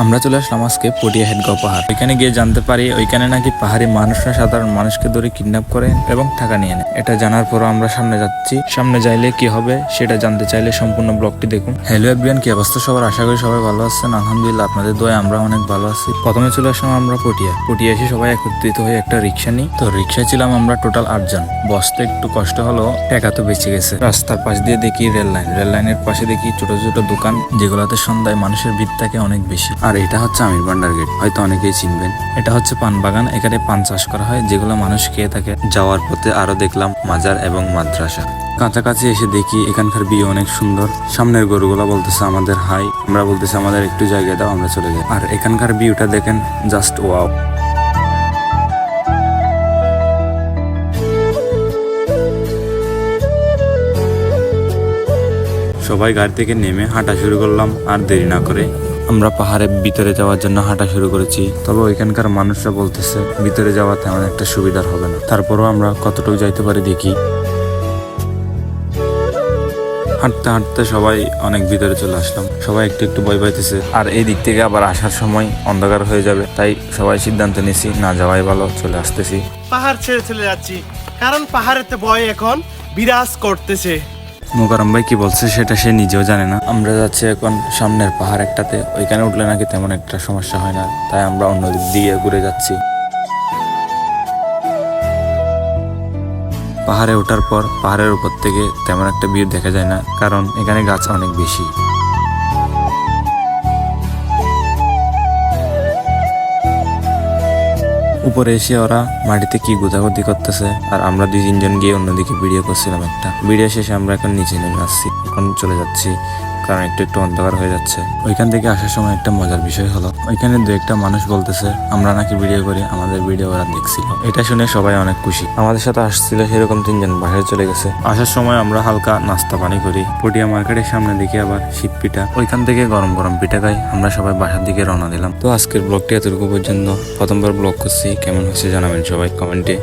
আমরা চলে আসলাম আজকে পটিয়া হেডগাঁও পাহাড়। ওইখানে গিয়ে জানতে পারি ওইখানে নাকি পাহাড়ি মানুষরা সাধারণ মানুষকে ধরে কিডন্যাপ করে এবং টাকা নিয়ে নেয়। এটা জানার পরও আমরা সামনে যাচ্ছি। সামনে যাইলে কি হবে সেটা জানতে চাইলে সম্পূর্ণ ব্লগটি দেখুন। হ্যালো এভরিওয়ান, কি অবস্থা সবার? আশা করি সবাই ভালো আছেন। আলহামদুলিল্লাহ, আপনাদের দোয়ায় আমরা অনেক ভালো আছি। প্রথমে চলে আসলাম আমরা পটিয়া এসে সবাই একত্রিত হয়ে একটা রিক্সা নিই। তো রিক্সায় ছিলাম আমরা টোটাল 8 জন। বসতে একটু কষ্ট হলো, টাকা তো বেঁচে গেছে। রাস্তার পাশ দিয়ে দেখি রেল লাইনের পাশে দেখি ছোট ছোট দোকান, যেগুলোতে সন্ধ্যায় মানুষের ভিড় থাকে অনেক বেশি। আর এটা হচ্ছে আমির ভান্ডার গেট, হয়তো অনেকেই চিনবেন। এটা হচ্ছে পান বাগান, এখানে পান চাষ করা হয় যেগুলো মানুষ খেয়ে থাকে। যাওয়ার পথে আরো দেখলাম মাজার এবং মাদ্রাসা। কাছাকাছি এসে দেখি এখানকার ভিউ অনেক সুন্দর। সামনের গরুগুলা বলতেছে আমাদের হাই, আমরা বলতেছি আমাদের একটু জায়গা দাও, আমরা চলে যাই। আর এখানকার ভিউটা দেখেন, জাস্ট ওয়াও। সবাই গাড়ি থেকে নেমে হাঁটা শুরু করলাম। আর দেরি না করে আমরা পাহাড়ের ভিতরে যাওয়ার জন্য হাঁটা শুরু করেছি। তবে ওইখানকার মানুষরা বলতেছে ভিতরে যাওয়া তেমন একটা সুবিধার হবে না। তারপরও আমরা কতটুকু যাইতে পারি দেখি। হাঁটতে হাঁটতে সবাই অনেক ভিতরে চলে আসলাম। সবাই একটু একটু ভয় পাইতেছে। আর এই দিক থেকে আবার আসার সময় অন্ধকার হয়ে যাবে, তাই সবাই সিদ্ধান্ত নিয়েছি না যাওয়াই ভালো, চলে আসতেছি। পাহাড় ছেড়ে চলে যাচ্ছি, কারণ পাহাড়েতে ভয় এখন বিরাজ করতেছে। মোকারম ভাই কি বলছে সেটা সে নিজেও জানে না। আমরা যাচ্ছি এখন সামনের পাহাড় একটাতে, ওইখানে উঠলে নাকি তেমন একটা সমস্যা হয় না, তাই আমরা অন্য দিক দিয়ে ঘুরে যাচ্ছি। পাহাড়ে ওঠার পর পাহাড়ের উপর থেকে তেমন একটা ভিউ দেখা যায় না, কারণ এখানে গাছ অনেক বেশি। উপরে এসে ওরা মাটিতে কি গোদাগদি করতেছে, আর আমরা 2-3 জন গিয়ে অন্যদিকে ভিডিও করছিলাম একটা। ভিডিও শেষে আমরা এখন নিচে নেমে আসছি, এখন চলে যাচ্ছি কারণ একটু একটু অন্ধকার হয়ে যাচ্ছে। ওইখান থেকে আসার সময় একটা মজার বিষয় হলো, ওইখানে 2-একটা মানুষ বলতেছে আমরা নাকি ভিডিও করি, আমাদের ভিডিও ওরা দেখছিল। এটা শুনে সবাই অনেক খুশি। আমাদের সাথে আসছিল সেরকম 3 জন বাইরে চলে গেছে। আসার সময় আমরা হালকা নাস্তা পানি করি। পটিয়া মার্কেটের সামনে দিকে আবার শীত পিঠা, ওইখান থেকে গরম গরম পিঠা খাই। আমরা সবাই বাসার দিকে রওনা দিলাম। তো আজকের ব্লগটি এতটুকু পর্যন্ত। প্রথমবার ব্লগ করছি, কেমন হচ্ছে জানাবেন সবাই কমেন্টে।